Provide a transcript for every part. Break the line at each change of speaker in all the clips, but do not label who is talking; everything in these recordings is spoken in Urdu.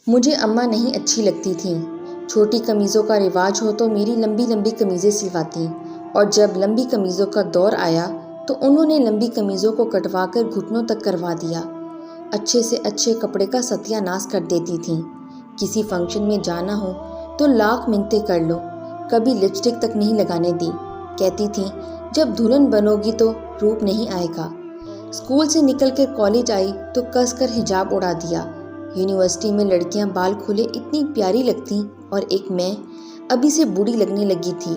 مجھے اماں نہیں اچھی لگتی تھیں۔ چھوٹی قمیضوں کا رواج ہو تو میری لمبی لمبی قمیضیں سلواتیں، اور جب لمبی قمیضوں کا دور آیا تو انہوں نے لمبی قمیضوں کو کٹوا کر گھٹنوں تک کروا دیا۔ اچھے سے اچھے کپڑے کا ستیہ ناش کر دیتی تھیں۔ کسی فنکشن میں جانا ہو تو لاکھ منتیں کر لو، کبھی لپسٹک تک نہیں لگانے دی۔ کہتی تھیں جب دلہن بنو گی تو روپ نہیں آئے گا۔ اسکول سے نکل کر کالج آئی تو کس کر حجاب اڑا دیا۔ یونیورسٹی میں لڑکیاں بال کھلے اتنی پیاری لگتیں اور ایک میں ابھی سے بوڑھی لگنے لگی تھی۔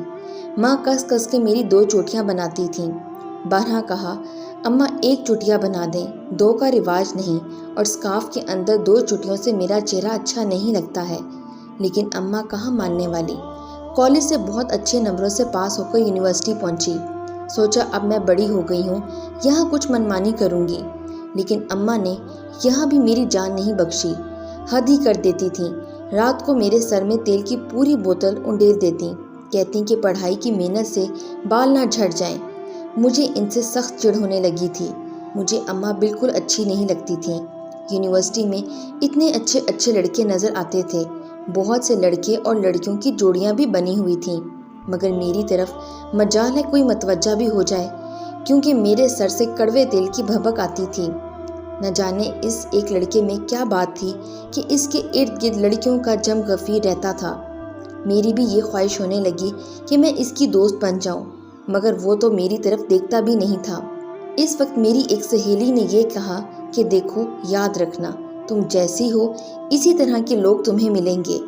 ماں کس کس کے میری 2 چوٹیاں بناتی تھیں۔ بارہا کہا اماں ایک چوٹیا بنا دیں، 2 کا رواج نہیں، اور اسکارف کے اندر 2 چوٹیوں سے میرا چہرہ اچھا نہیں لگتا ہے۔ لیکن اماں کہاں ماننے والی۔ کالج سے بہت اچھے نمبروں سے پاس ہو کر یونیورسٹی پہنچی۔ سوچا اب میں بڑی ہو گئی ہوں، یہاں کچھ منمانی کروں گی۔ لیکن اماں نے یہاں بھی میری جان نہیں بخشی۔ حد ہی کر دیتی تھیں۔ رات کو میرے سر میں تیل کی پوری بوتل انڈیل دیتی، کہتی کہ پڑھائی کی محنت سے بال نہ جھڑ جائیں۔ مجھے ان سے سخت چڑ ہونے لگی تھی۔ مجھے اماں بالکل اچھی نہیں لگتی تھیں۔ یونیورسٹی میں اتنے اچھے اچھے لڑکے نظر آتے تھے، بہت سے لڑکے اور لڑکیوں کی جوڑیاں بھی بنی ہوئی تھیں، مگر میری طرف مجال ہے کوئی متوجہ بھی ہو جائے، کیونکہ میرے سر سے کڑوے تیل کی بھبک آتی تھی۔ نہ جانے اس ایک لڑکے میں کیا بات تھی کہ اس کے ارد گرد لڑکیوں کا جم غفیر رہتا تھا۔ میری بھی یہ خواہش ہونے لگی کہ میں اس کی دوست بن جاؤں، مگر وہ تو میری طرف دیکھتا بھی نہیں تھا۔ اس وقت میری ایک سہیلی نے یہ کہا کہ دیکھو یاد رکھنا، تم جیسی ہو اسی طرح کے لوگ تمہیں ملیں گے۔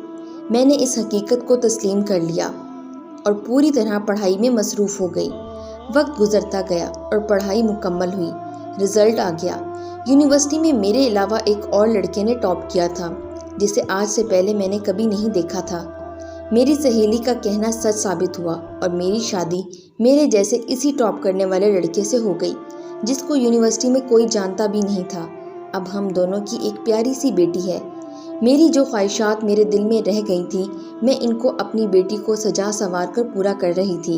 میں نے اس حقیقت کو تسلیم کر لیا اور پوری طرح پڑھائی میں مصروف ہو گئی۔ وقت گزرتا گیا اور پڑھائی مکمل ہوئی۔ رزلٹ آ گیا۔ یونیورسٹی میں میرے علاوہ ایک اور لڑکے نے ٹاپ کیا تھا، جسے آج سے پہلے میں نے کبھی نہیں دیکھا تھا۔ میری سہیلی کا کہنا سچ ثابت ہوا اور میری شادی میرے جیسے اسی ٹاپ کرنے والے لڑکے سے ہو گئی، جس کو یونیورسٹی میں کوئی جانتا بھی نہیں تھا۔ اب ہم دونوں کی ایک پیاری سی بیٹی ہے۔ میری جو خواہشات میرے دل میں رہ گئی تھیں، میں ان کو اپنی بیٹی کو سجا سنوار کر پورا کر رہی تھی۔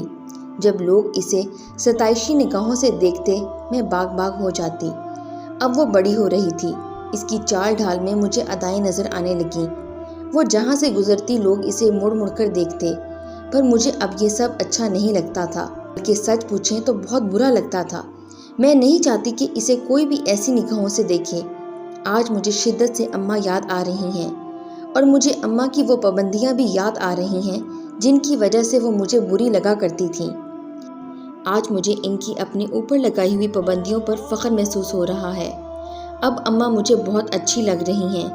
جب لوگ اسے ستائشی نگاہوں سے دیکھتے، میں باغ باغ ہو جاتی۔ اب وہ بڑی ہو رہی تھی۔ اس کی چال ڈھال میں مجھے ادائیں نظر آنے لگیں۔ وہ جہاں سے گزرتی لوگ اسے مڑ مڑ کر دیکھتے، پر مجھے اب یہ سب اچھا نہیں لگتا تھا، بلکہ سچ پوچھیں تو بہت برا لگتا تھا۔ میں نہیں چاہتی کہ اسے کوئی بھی ایسی نگاہوں سے دیکھے۔ آج مجھے شدت سے اماں یاد آ رہی ہیں، اور مجھے اماں کی وہ پابندیاں بھی یاد آ رہی ہیں جن کی وجہ سے وہ مجھے بری لگا کرتی تھیں۔ آج مجھے ان کی اپنے اوپر لگائی ہوئی پابندیوں پر فخر محسوس ہو رہا ہے۔ اب اماں مجھے بہت اچھی لگ رہی ہیں۔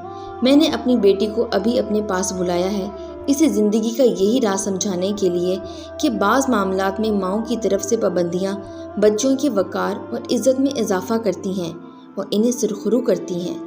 میں نے اپنی بیٹی کو ابھی اپنے پاس بلایا ہے، اسے زندگی کا یہی راز سمجھانے کے لیے کہ بعض معاملات میں ماؤں کی طرف سے پابندیاں بچوں کے وقار اور عزت میں اضافہ کرتی ہیں اور انہیں سرخرو کرتی ہیں۔